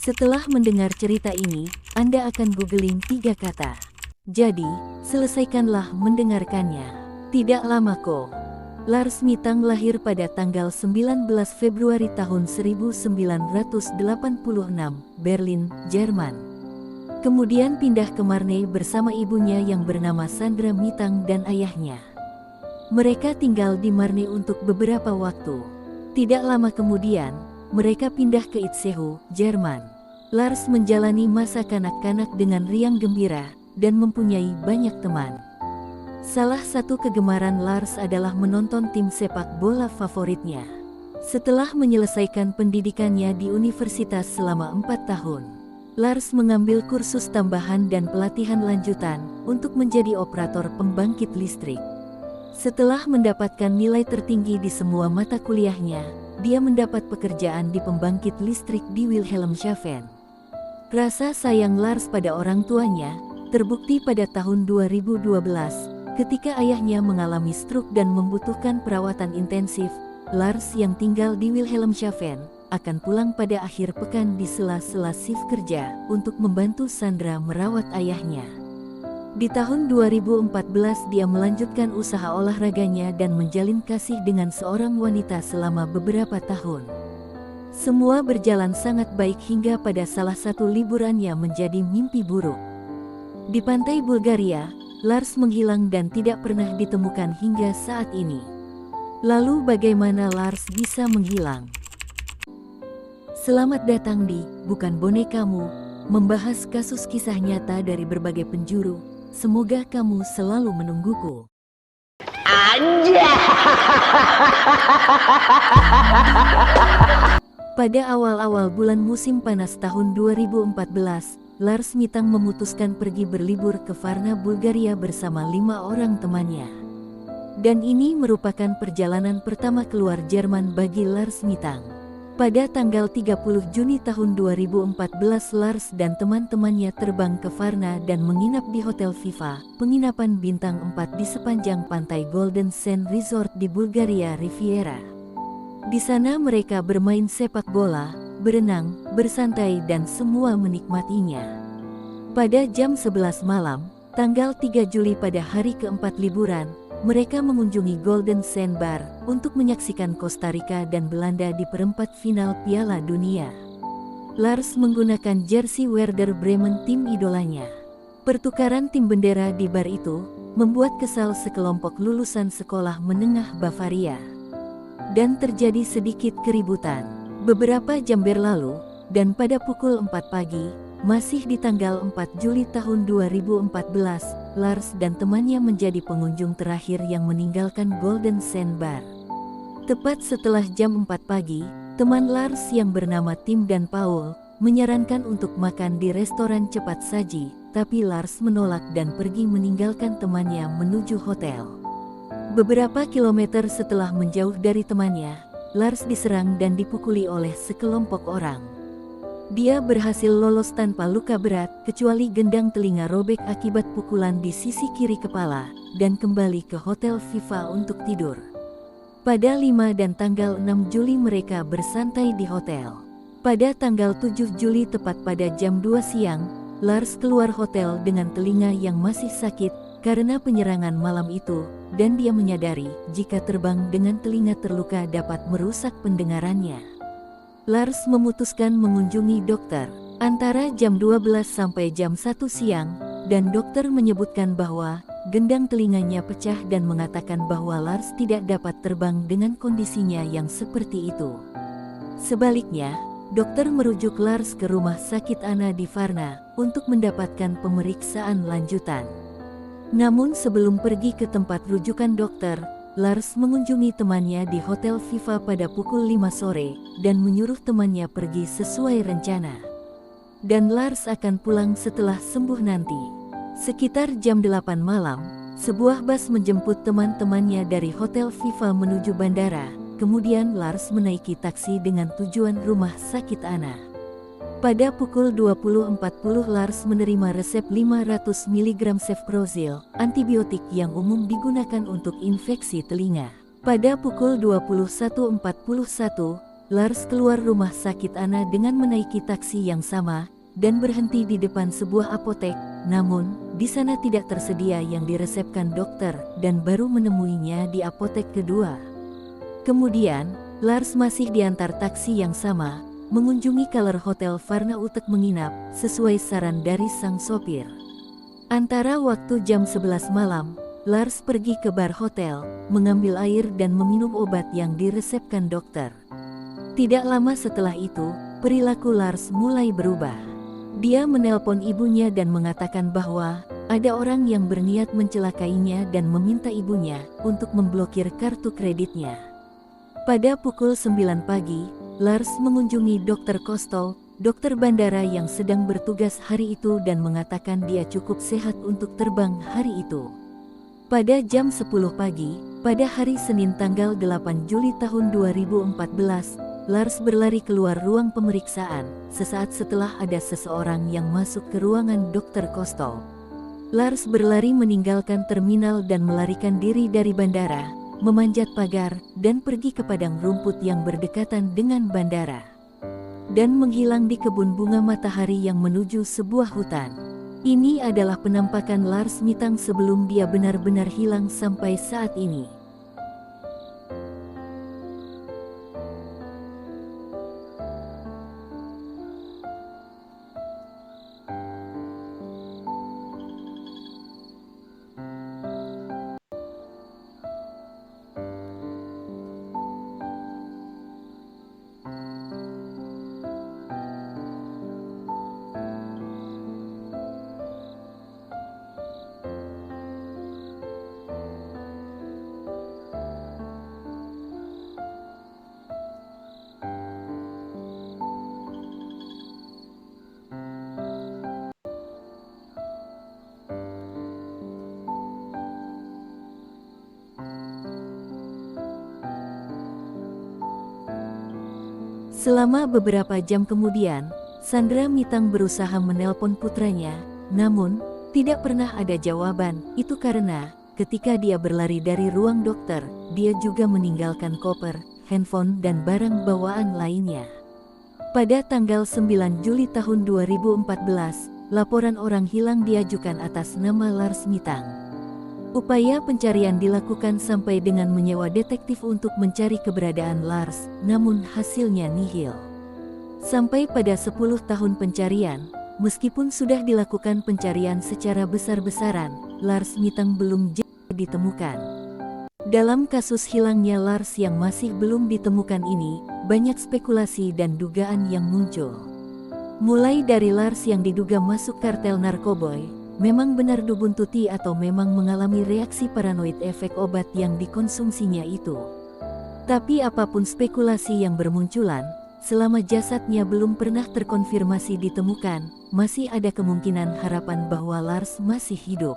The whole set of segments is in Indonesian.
Setelah mendengar cerita ini, Anda akan googling 3 kata. Jadi, selesaikanlah mendengarkannya. Tidak lama kok. Lars Mitang lahir pada tanggal 19 Februari tahun 1986, Berlin, Jerman. Kemudian pindah ke Marne bersama ibunya yang bernama Sandra Mitang dan ayahnya. Mereka tinggal di Marne untuk beberapa waktu. Tidak lama kemudian, mereka pindah ke Itzehoe, Jerman. Lars menjalani masa kanak-kanak dengan riang gembira dan mempunyai banyak teman. Salah satu kegemaran Lars adalah menonton tim sepak bola favoritnya. Setelah menyelesaikan pendidikannya di universitas selama 4 tahun, Lars mengambil kursus tambahan dan pelatihan lanjutan untuk menjadi operator pembangkit listrik. Setelah mendapatkan nilai tertinggi di semua mata kuliahnya, dia mendapat pekerjaan di pembangkit listrik di Wilhelmshaven. Rasa sayang Lars pada orang tuanya terbukti pada tahun 2012 ketika ayahnya mengalami stroke dan membutuhkan perawatan intensif. Lars yang tinggal di Wilhelmshaven akan pulang pada akhir pekan di sela-sela shift kerja untuk membantu Sandra merawat ayahnya. Di tahun 2014 dia melanjutkan usaha olahraganya dan menjalin kasih dengan seorang wanita selama beberapa tahun. Semua berjalan sangat baik hingga pada salah satu liburannya menjadi mimpi buruk. Di pantai Bulgaria, Lars menghilang dan tidak pernah ditemukan hingga saat ini. Lalu bagaimana Lars bisa menghilang? Selamat datang di Bukan Bonekamu, membahas kasus kisah nyata dari berbagai penjuru. Semoga kamu selalu menungguku. Pada awal-awal bulan musim panas tahun 2014, Lars Mitang memutuskan pergi berlibur ke Varna, Bulgaria bersama 5 orang temannya. Dan ini merupakan perjalanan pertama keluar Jerman bagi Lars Mitang. Pada tanggal 30 Juni tahun 2014, Lars dan teman-temannya terbang ke Varna dan menginap di Hotel Viva, penginapan bintang 4 di sepanjang pantai Golden Sand Resort di Bulgaria Riviera. Di sana mereka bermain sepak bola, berenang, bersantai dan semua menikmatinya. Pada jam 11 malam, tanggal 3 Juli pada hari keempat liburan, mereka mengunjungi Golden Sand Bar untuk menyaksikan Costa Rica dan Belanda di perempat final Piala Dunia. Lars menggunakan jersey Werder Bremen, tim idolanya. Pertukaran tim bendera di bar itu membuat kesal sekelompok lulusan sekolah menengah Bavaria. Dan terjadi sedikit keributan. Beberapa jam berlalu, dan pada pukul 4 pagi, masih di tanggal 4 Juli tahun 2014, Lars dan temannya menjadi pengunjung terakhir yang meninggalkan Golden Sand Bar. Tepat setelah jam 4 pagi, teman Lars yang bernama Tim dan Paul menyarankan untuk makan di restoran cepat saji, tapi Lars menolak dan pergi meninggalkan temannya menuju hotel. Beberapa kilometer setelah menjauh dari temannya, Lars diserang dan dipukuli oleh sekelompok orang. Dia berhasil lolos tanpa luka berat, kecuali gendang telinga robek akibat pukulan di sisi kiri kepala, dan kembali ke Hotel Viva untuk tidur. Pada 5 dan tanggal 6 Juli mereka bersantai di hotel. Pada tanggal 7 Juli tepat pada jam 2 siang, Lars keluar hotel dengan telinga yang masih sakit karena penyerangan malam itu, dan dia menyadari jika terbang dengan telinga terluka dapat merusak pendengarannya. Lars memutuskan mengunjungi dokter antara jam 12 sampai jam 1 siang, dan dokter menyebutkan bahwa gendang telinganya pecah dan mengatakan bahwa Lars tidak dapat terbang dengan kondisinya yang seperti itu. Sebaliknya, dokter merujuk Lars ke rumah sakit Anna di Varna untuk mendapatkan pemeriksaan lanjutan. Namun sebelum pergi ke tempat rujukan dokter, Lars mengunjungi temannya di Hotel Viva pada pukul 5 sore dan menyuruh temannya pergi sesuai rencana. Dan Lars akan pulang setelah sembuh nanti. Sekitar jam 8 malam, sebuah bus menjemput teman-temannya dari Hotel Viva menuju bandara. Kemudian Lars menaiki taksi dengan tujuan rumah sakit Anna. Pada pukul 20.40 Lars menerima resep 500 mg cefprozil, antibiotik yang umum digunakan untuk infeksi telinga. Pada pukul 21.41, Lars keluar rumah sakit Anna dengan menaiki taksi yang sama, dan berhenti di depan sebuah apotek. Namun, di sana tidak tersedia yang diresepkan dokter, dan baru menemuinya di apotek kedua. Kemudian, Lars masih diantar taksi yang sama, mengunjungi Color Hotel Varna untuk menginap, sesuai saran dari sang sopir. Antara waktu jam 11 malam, Lars pergi ke bar hotel, mengambil air dan meminum obat yang diresepkan dokter. Tidak lama setelah itu, perilaku Lars mulai berubah. Dia menelpon ibunya dan mengatakan bahwa ada orang yang berniat mencelakainya dan meminta ibunya untuk memblokir kartu kreditnya. Pada pukul 9 pagi, Lars mengunjungi Dr. Kostol, dokter bandara yang sedang bertugas hari itu dan mengatakan dia cukup sehat untuk terbang hari itu. Pada jam 10 pagi, pada hari Senin tanggal 8 Juli tahun 2014, Lars berlari keluar ruang pemeriksaan, sesaat setelah ada seseorang yang masuk ke ruangan Dr. Kostol. Lars berlari meninggalkan terminal dan melarikan diri dari bandara, memanjat pagar, dan pergi ke padang rumput yang berdekatan dengan bandara. Dan menghilang di kebun bunga matahari yang menuju sebuah hutan. Ini adalah penampakan Lars Mitang sebelum dia benar-benar hilang sampai saat ini. Selama beberapa jam kemudian, Sandra Mitang berusaha menelpon putranya, namun tidak pernah ada jawaban. Itu karena ketika dia berlari dari ruang dokter, dia juga meninggalkan koper, handphone dan barang bawaan lainnya. Pada tanggal 9 Juli tahun 2014, laporan orang hilang diajukan atas nama Lars Mitang. Upaya pencarian dilakukan sampai dengan menyewa detektif untuk mencari keberadaan Lars, namun hasilnya nihil. Sampai pada 10 tahun pencarian, meskipun sudah dilakukan pencarian secara besar-besaran, Lars Mitang belum ditemukan. Dalam kasus hilangnya Lars yang masih belum ditemukan ini, banyak spekulasi dan dugaan yang muncul. Mulai dari Lars yang diduga masuk kartel narkoboy, memang benar dibuntuti atau memang mengalami reaksi paranoid efek obat yang dikonsumsinya itu. Tapi apapun spekulasi yang bermunculan, selama jasadnya belum pernah terkonfirmasi ditemukan, masih ada kemungkinan harapan bahwa Lars masih hidup.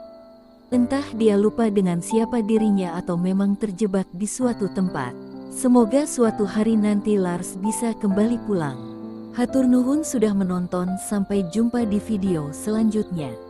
Entah dia lupa dengan siapa dirinya atau memang terjebak di suatu tempat. Semoga suatu hari nanti Lars bisa kembali pulang. Hatur nuhun sudah menonton, sampai jumpa di video selanjutnya.